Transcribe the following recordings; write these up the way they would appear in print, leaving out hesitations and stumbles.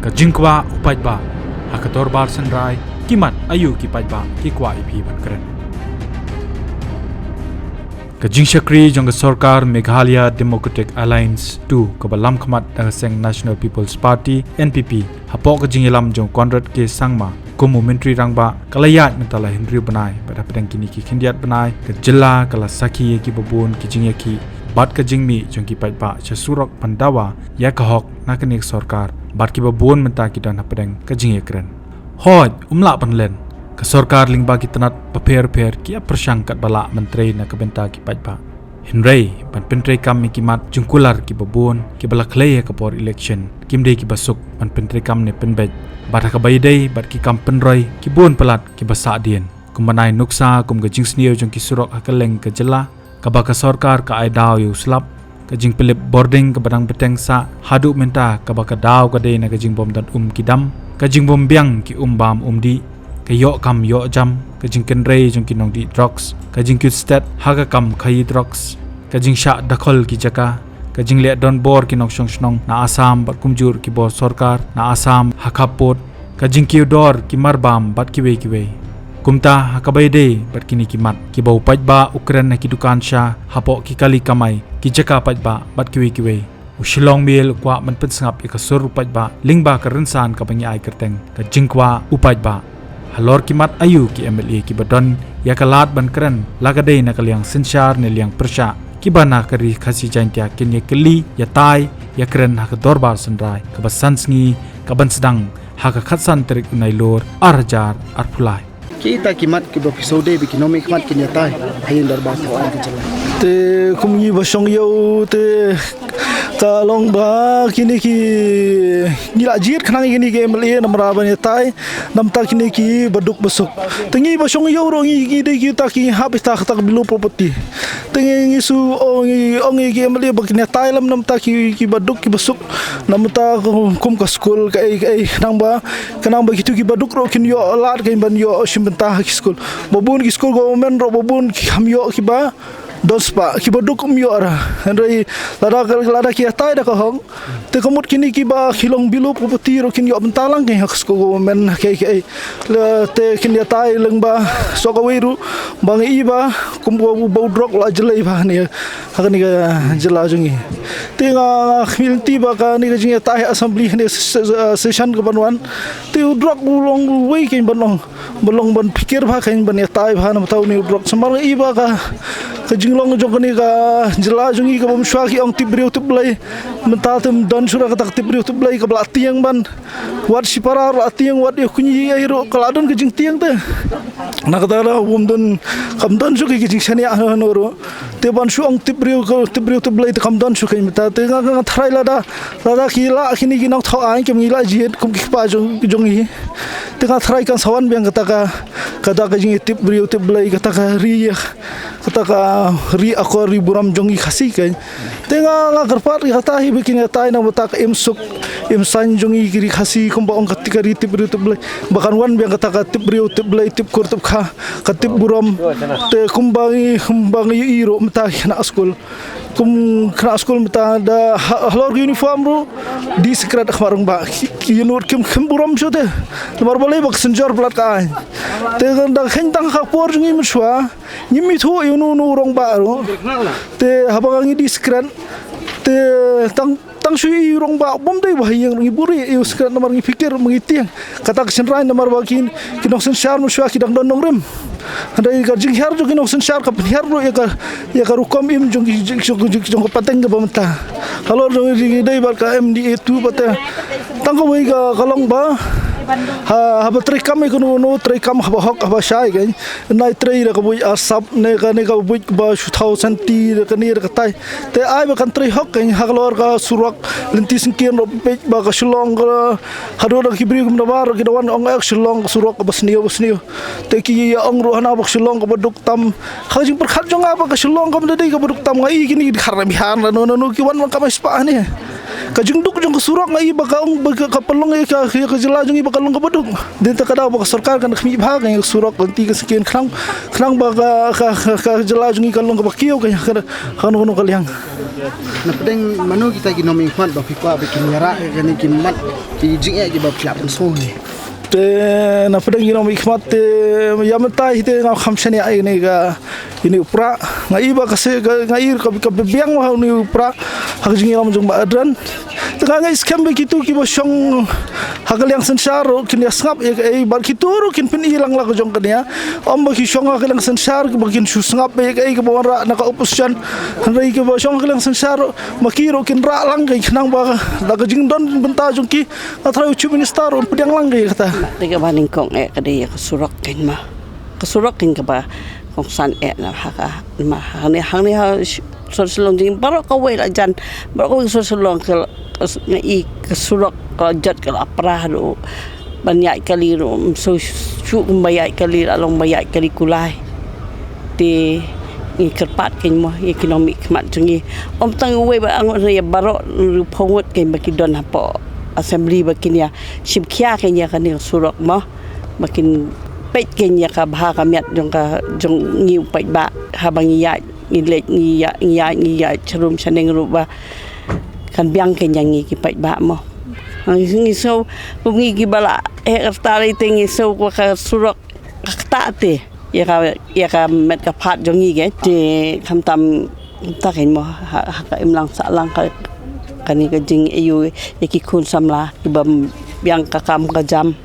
ka jingkwa upajba hakator bar sanrai kimat ayu ki pajba ki kwa ipi ban kren ka jingshakri jong sarkar Meghalaya Democratic Alliance 2 ka balam khamat da seng National People's Party NPP hapok ka jingilam jong Conrad ke sangma kumu menteri rangba kalayat mentala Henry banai pada pedang kini ki khindiat banai ka jela kala saki ki babun ki jingyaki bat ka jingmi jong ki pajba cha surok pandawa ya ka hok nakanik sarkar bat ki babun menta ki dan pedang ka jingyakren hoj umla panlen ka sarkar lingba ki tanat paper ki persangkat bala menteri na kabenta ki pajba Henry ban pentri kam ki mat jungkular ki babun ki bala klay ka por election kimde ki basuk ban pentri kam ne penbej bat ka baydai bat ki kam penroy ki bon pelat ki basa dien kumanai nuksa kum ga jingsnio jong ki surok hakaleng ka jela ka ba ka sarkar ka ai daw yu slap ka jing pelip boarding ka badang beteng sa hadu menta ka ba ka daw ka de na ka jing bom dan ki dam ka jing bom biang ki bam di ka yo kam yo jam ka jing kenrei jong ki nong di drugs ka jing kut stat ha ka kam khai drugs ka jing sha dakhol ki jaka ka jing le don bor ki nok snong na asam bat kumjur ki bor sarkar na asam hakapot ka jing ki dor ki marbam bat ki we kumta hakabai de bat kini ki mat ki bau pajba ukran na ki dukan sha hapo ki kali kamai ki jaka pajba bat ki we ushilong mil kwa man pen sangap ka sur pajba lingba ka rensan ka bangi ai kerteng ka jingkwa upajba halor ki mat ayu ki MLA ki badon ya kalat ban kren lagadei na kaliang sensyar ne liang persha ki bana kari khasi jantia kin ye keli ya tai ya kren ha ka dorbar sanrai ka basan sngi ka ban sedang ha ka khatsan terik unai lor arjar arpulai kita kimat ke episode economic kimat kenyatai hayin darbar tawai ke jalan te kumyi basong yo te kalong ba kini ki nila jir khanang kini ke MLA namra ban tai namta kini ki baduk besuk tengi basong yo rongi ki de ki ta ki habis ta bilu property tengi su ongi ki MLA bakini tai lam namta ki baduk ki besuk namta kum ka school kai nang ba kitu ki baduk ro kin yo lar kai ban yo simbentah ki school babun ki school government ro babun ki ham yo ki ba dos pa ki baduk yo ara henry lada ki atai da ka hong te kamut kini ki ba khilong bilu property ro kin yo bentalang ke hak school men ke te kin ya tai leng ba so ka wiru bang i ba kum bo drok la jelai ba ni hak ni ka jela jungi te nga khilti ba ka ni ka jing tai assembly ni session ka banwan te drok long wei kin banong belong ban pikir ba kan ban ya tai ba na tau ni drok samar i ba ka jinglong jong ni ka jela jungi ka bom shwa ki ong tibriu tublai mentatem don sura ka tak tibriu tublai ka bla tiang ban wat sipara ra tiang wat kunyi ai ro kaladon ke jing tiang te na ka dara bom don kam don su ki jing sani no ro te ban shu ong tibriu tublai te kam don su kai meta te nga thrai lada ki la kini ki nok thau ai ke mi la jiet kum ki pa jong hi te nga thrai kan sawan biang ka ka jing tibriu tublai ka ri akori buram jongi khasi kai tenga garpat kata hi bikin tai na botak imsuk imsan jongi kiri khasi kumba ong katika ri tibriu tublai bahkan wan biang kata ka tibriu tublai tip kurtup kha katip buram te kumbangi iro mata na school kena school mata da halor uniform ro di sekret khamarung ba kinur kim buram chote lamar boleh bak senjor plat ka te da khen tang kha por jongi mswa nyimi thu yunu rong ba ro te habangi di sekret te tang sui rong ba bom dei bah yang ngi buri yu sekret nomor ngi fikir mengitiang kata kesenrai nomor bakin kinok sen syar mswa kidang don rem ada ka jing har jo kinok sen syar ka har ro ya ka rukom im jong pateng ke bamta kalau jong dei bar ka MDA 2 pata tang ko wei ka kalong ba ha batri kam no tri kam ha hok ha shai kai nai tri ra ka bui asap ne ka bui ba 2000 ti ka ni ka tai te ai ba kan tri hok kai ha lor ka surak lentis kian ro pe ba ka shilong ka hado ra kibri kum da war ki dawan ong ek shilong surak ka basnio te ki ong ro hana ba shilong ka baduk tam ha jing per khat jong ba ka shilong ka dei ka baduk tam ngai ki ni khar bihan no ki wan ka ma spa ni kajengduk jong kesurak ngai bakaung kapalong ka kajela jong bakalong kabaduk den takada baka sarkar kan khmi bha kan surak ganti ka sekian khang baka ka jela jong kalong kabakio kan kanu kaliang na pedeng manu kita ginom ikhmat ba fikwa bikin yara kan kimat ki jing e ki ba pla so ni te na pedeng ginom ikhmat te yamtai te ngam khamshani ai ne ga ini upra ngai ba kase ngai ka biang wa ni upra hak jing lam jong ba adran tengah ngai scam begitu ki bosong hakal yang sensar kin ya ngap e bar kituru kin pin ilang la jong kania om ba ki shong hakal yang sensar ki bakin su ngap e ke bawara na ka opposition rai ki bosong hakal yang sensar makiro kin ra lang kai nang ba la jing don benta jong ki atrau chu minister on pedang lang kai kata tiga baning kong kadi kesurok kin ma kesurok kin ka ba kong san na haka ma hang ni ha sosalong jing barok ka we la jan barok ka sosalong ka ngai kesurok ka jat ka aprah do banyak kali ro so chu banyak kali along banyak kali kulai ti ni kerpat kin mo ekonomi mat jungi om tang we ba ang ya barok ru phongot kin bakidon hapo assembly bakin ya shimkhia kin ya kan surok mo bakin pet kin ya ka bha ka miat jong ka jong ngiu pet ba habang ya ni lek ni ya charum chaneng ru ba kan biang kin yang ngi ki pet ba mo ngi so ngi ki bala tari tingi so ka surok ta te ya ka met ka phat jong ngi ge te kham tam ta kin mo ha ka im lang sa lang ka kani ka jing ayu ki khun samla ki bam biang ka kam ka jam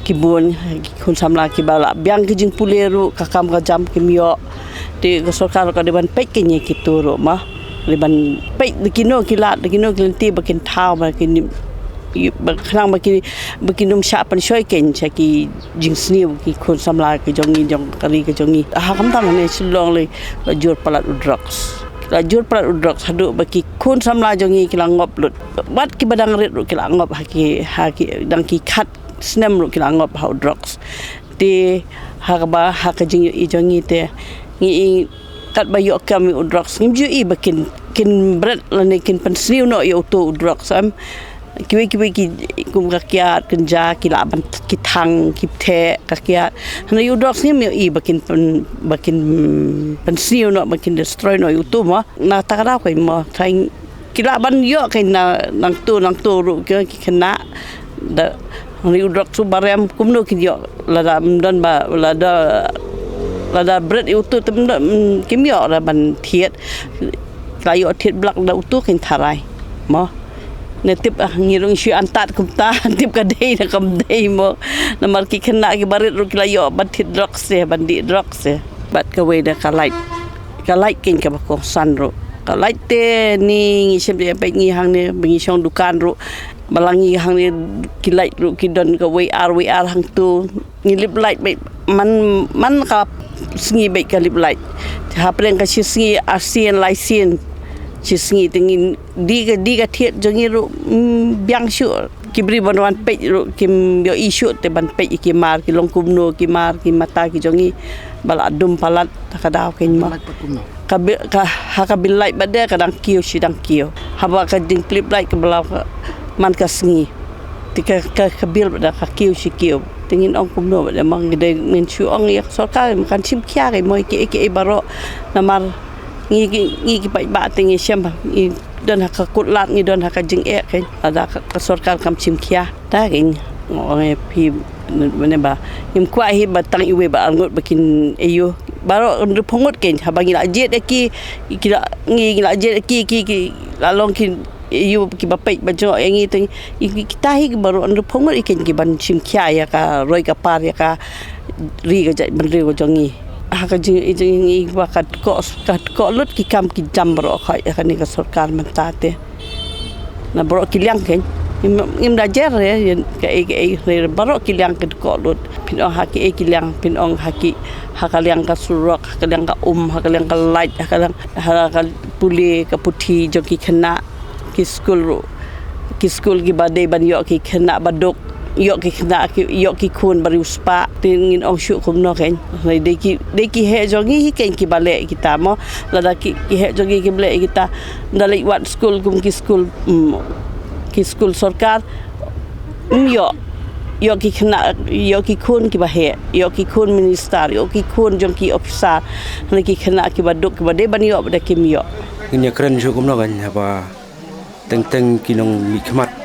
kibun kun samla ki bala biang ki jing puleru kakam ka jam ki mio ti sarkar ka deban pek ki ni ki turu ma deban pek de kino ki lat de kino ki ti bakin thau ba ki khang ba ki bakinum sha pan shoi ken cha ki jing sniu ki kun samla ki jongi jong kari ki jongi ha kam tam ne silong le jur palat drugs lajur prat drugs hadu baki kun samla jongi ki langop lut bat ki badang rit ki langop haki dang ki khat snem ru kila ngop how drugs ti harba hakajing i jongi te ngi kat bayo kam drugs ngim i bakin kin bret lane kin pensniu no yo to drugs am kiwi ki kum kakiat kenja kila ban ki thang ki the kakiat na yo drugs ngim i bakin pensniu no bakin destroy no yo to ma na takara ko mo thain kila ban yo kin na nang tu ru ki kena da ni udrak su barem kumno kinyo lada mdan ba lada bread itu tem kimyo la ban thiet kayo thiet blak da utu kin tharai mo ne tip ngirung shu antat kumta tip ka dei na kam dei mo na mar ki khna ki barit ru kilayo ban thiet drak se ban di drak se bat ka we da ka light kin ka ko san ru ka light te ni ngi sem de pe ngi hang ne bingi song dukan ru balangi hang ni kilai ru kidon ka WR hang tu ngilip light man ka sngi be ka lip light ha preng ka singi asian license singi tingin di ka thiet jongi ru biang shu kibri banwan pe ru kim yo issue te ban pe ki mar ki long kumno ki mar ki mata ki jongi bala dum palat ka daw ken ma ka ha bil light bade kadang kiyo sidang kiyo haba ka ding clip light ka bala man ka sngi tika ka bil da ka kiu sikiu tingin ong kumno da mang de men chu ong ya sarkar kan sim kya ke moi ki baro namar ngi ki ba tingi sem i don ha ka kutlat ngi don ha ka jing ke ada ka sarkar kam sim kya ta king ong pi ne ba im kwa hi batang iwe ba angot bakin ayo baro phongot ken habangi la jet ki ngi la jet ki lalong kin you ki bapai bajo engi teng kita hi baru andu phongot iken ki ban sim khya ya ka roi ka par ya ka ri ga jai ban ri go jongi ha ka jing ba kat ko lut ki kam ki jam bro khai ya ni ka sarkar man ta te na bro ki liang ken im da jer ya ka e baro ki liang ki ko lut pin ha ki liang pin ong ha ka liang ka surok ha ka liang ka ha ka liang ka light ha ka puli ka puthi jo ki khna ki school ki badai ban yo ki khna baduk yo ki khna yo ki khun bari uspa tingin ong shu kum no ken de ki he jongi hi ken ki bale kita mo lada ki he jongi ki bale kita dalai wat school kum ki school ki skul sarkar yo ki kena yo ki kun ki bahe yo ki kun minister yo ki kun jong ki officer ni ki kena ki baduk ki bade ban yo bade kim yo Ini keren juga kumno kan apa teng kinong mikmat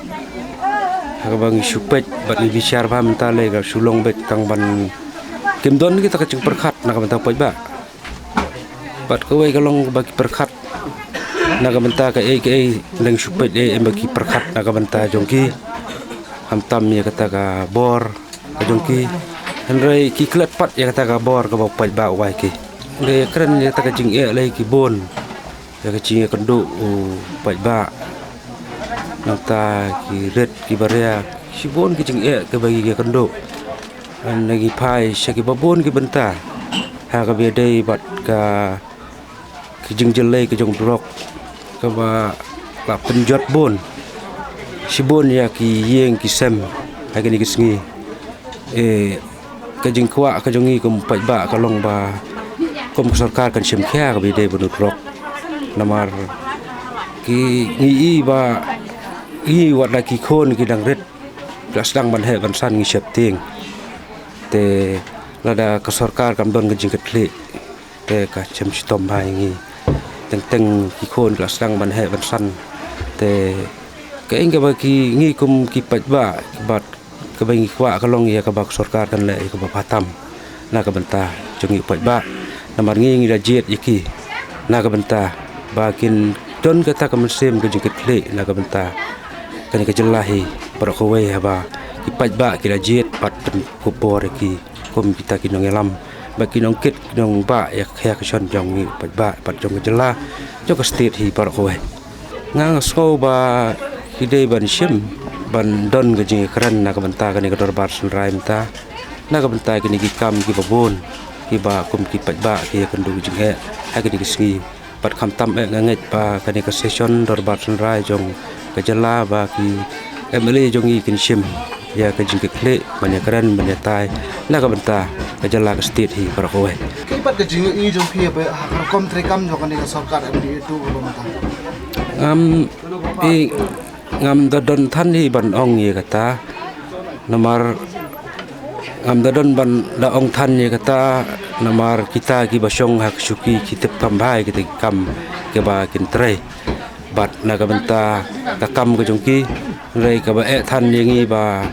bang supet bat ni bisyar pam tale ga sulong bet kang ban kim don kita kacing perkat nak benta poj ba bat kowe kalong bagi perkat nak benta ka nang supet bagi perkat nak benta jongki hamtam ya kata ka bor ka jongki henrai ki klet pat ya kata ka bor ka poj ba wai ki le keren ya ta kacing lai ki bon ya kacing kendo poj ba nata ki red ki baria si bon ki jing ke bagi ke kendo an lagi pai syaki babon ki benta ha ka bedai bat ka ki jing jelai ke jong drok ka ba la penjot bon si bon ya ki yeng ki sem ha ki sengi ka jing kwa ka jongi kum pai ba ka long ba kum sarkar kan sem kya ka bedai bon drok namar ki ngi ba wat lagi kon ki dang red sedang ban he ban san ngi sep ting te lada ka sarkar kam don ngajing ketle te ka chem sitom hai ngi teng ki kon sedang ban he ban san te ka inga ba ki ngi kum ki pat ba bat ka ba ngi kwa ka long ya ka ba sarkar kan le ka ba patam na ka benta jongi pat ba namar ngi da jet yiki na ka benta bakin don kata ka mesem ka jing ketle na ka benta kan ka jelahi para kowe haba kipat ba kira jet pat kupor ki kom kita kinong elam ba kinong kit kinong ba ya kaya ka son jong ni pat ba pat jong jela jong state hi para kowe ngang sko ba hidai ban sim ban don ga jing kran na ka banta kan ka dorbar sun raim ta na ka banta ki ki kam ki babon ki ba kum ki pat ba ki kan du jing he ha ki sgi pat kham tam nganget ba kan ka session dorbar sun rai jong kejala bagi emeli jongi kinsim ya kejing kekle banyak keren banyak tai na ka benta kejala ke state hi para kowe Kay pat ka jing i jong phi ba kom trekam jo kan ka sarkar ni itu ko mata ngam dadon than hi ban ong ye kata namar ngam dadon ban da ong than ye kata namar kita ki basong hak suki kitep kambai kita kam ke ba kin tre bat naga benta takam ke jongki rei ka ba than yengi ba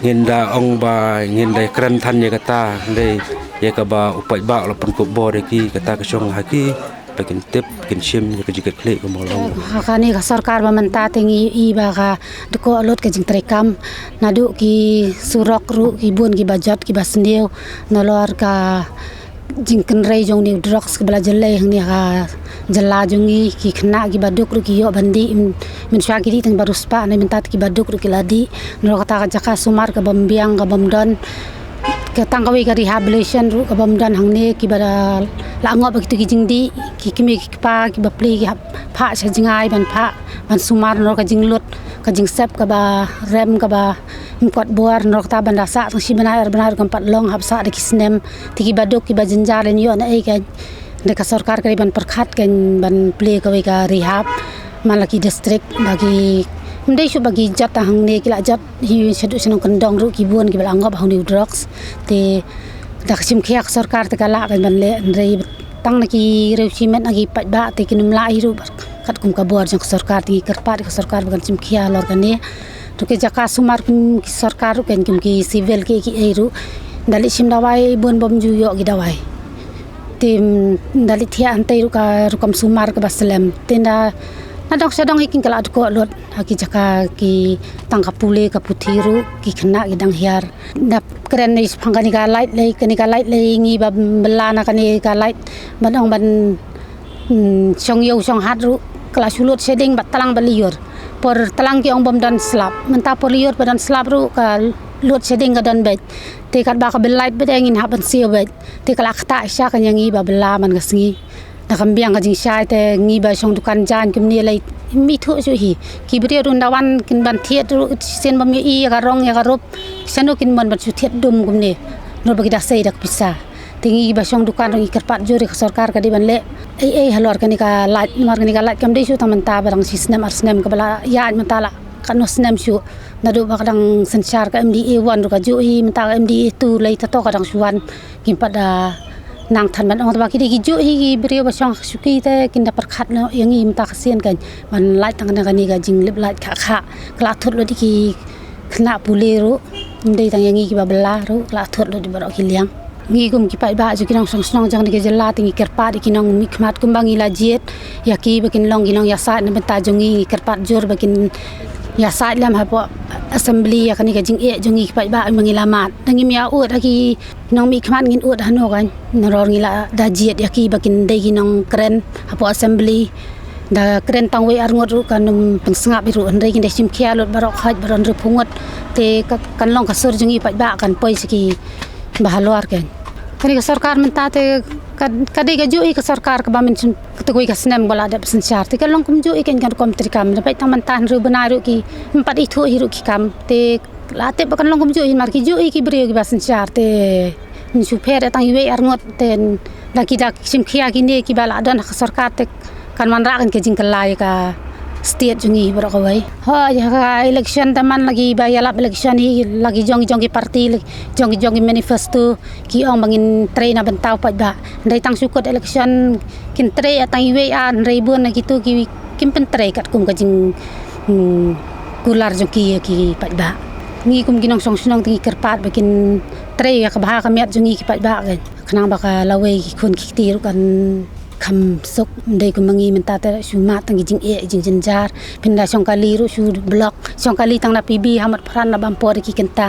nginda ong ba nginda kran than ye kata rei ye ka ba upai ba la pun ko bor ki kata ka song haki pakin tip kin sim ye ka jiket kle ko molong kani ka sarkar ba menta tengi i ba ka ko lot ke jing trekam nadu ki surok ru ki bun ki bajat ki basneu nolor ka jingken rei jong ni drugs ke bela jelai hang ni ka jela jongi ki khna ki baduk ru ki yo bandi min sha ki tang baru spa na min tat ki baduk ru ki ladi no kata ka jaka sumar ka bambiang ka bamdan ka tangkawi ka rehabilitation ru ka bamdan hang ni ki bara la ngop ki ki jingdi ki kimi ki pa ki bapli ki pha sa jingai ban pha ban sumar no ka jinglot ka jing sep ka ba rem ka ba mkot buar no kata banda sa si benar kan pat long hab sa de kisnem tiki baduk ki bajenjar en yo na ai ka de ka sarkar ka ban perkhat kan ban play ka we ka rehab malaki district bagi mendai su bagi jat hang ne kila jat hi sedu senong kendong ru ki buan ki balangop hang ni drugs te dak sim khiak sarkar te kala kan ban le rei tang na ki reusimen agi pat ba te kinum lai ru kat kum ka buar jang sarkar ti kerpat ka sarkar ban sim khia lor kan ne to ke jaka sumar ki sarkar kan ki civil ki eru dali sim dawai bun bom ju yo gi dawai tim dali thia antai ru ka rukam sumar ka baslem tenda nadok sadong ikin kala ko lot haki jaka ki tangka pule ka puthiru ki khna gidang hiar dap keren ni phangani ka light lei ngi ba belana kani ka light banong ban song yo song hat ru kala sulot seding bat talang balior por talang ki ong bom dan slap menta por lior badan slap ru ka lot seding ka dan bet te kat ba ka belait bedengin haban sio bet te kala khta sha kan yangi ba bela man gasngi nakambiang ka jing shai te ngi ba song dukan jan kim ni lai mi thu su hi ki bri run dawan kin ban thiet ru sen bam i ka rong ya ka rop sanu kin man ban su thiet dum kum ni no bagi da sei dak pisa tingi ba song dukan ri kerpat juri sarkar ka di ban le halor ka ni ka light mar ka ni ka light kam dei su taman ta barang sistem arsnem ka bala ya mentala kan nosnem syu nadu bakadang sencar ka MDA 1 ru ka jui menta MDA 2 lai tato kadang suan kin pada nang than ban ong ta ki ki jui ki brio ba song suki te kin da perkhat no yang i menta kasian kan man lai tang ka ni ga jing lip lai kha kla thut lo di ki khna puli ru ndei tang yang i ki ba bela ru kla thut lo di ba ki liang ngi kum ki pai ba ju kinong song jang de jela tingi kerpa di kinong mikmat kumbang ila jet ya ki bakin long kinong ya sa na benta jongi kerpat jor bakin ya sa lam hapo assembly ya kani ka jing e jongi ki pai ba mangilamat nangi mia ut aki nong mikmat ngin ut hano kan noror ngila da jet ya ki bakin dei kinong kren hapo assembly da kren tang we arngot ru kan pengsengap biru andai kin de sim khia lot barok haj baron ru pungot te kan long ka sur jongi pai ba kan poi siki bahaluar kan kani ka sarkar menta te kadai ka jui ka sarkar ka bamin ketugui ka snem bola ada sensyar te kalong kum jui kan kom trikam dapat taman tan ru benaru ki empat itu hiru ki kam te late bakan long kum jui mar ki jui ki brio ki basensyar te nsu pher tang iwe arngot ten laki dak sim khia ki ne ki bala dan ka sarkar te kan man ra kan ke jing kelai ka state jungi berkawai. Ya election teman lagi bayalap election hi lagi jongi parti jongi manifesto ki ong bangin train na bentau pa ba. Ndai tang sukot election kin tre atang iwe an reibon na gitu ki kim pen tre kat kum kajing kular jongi ki pa ba. Ngi kum ginong song tingi kerpat bakin tre ya kabah kamiat jongi ki pa ba kan. Kanang baka lawe ki kun ki tiru kan kam sok ndai ko mangi menta ta suma tang jing e jing jenjar pinda song kali ru su blok song kali tang na PB hamat pran na bampor ki kenta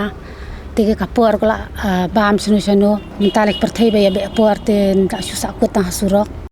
te ka por kala bam sunu menta lek perthai ba ya be por te nda su sa ko tang surok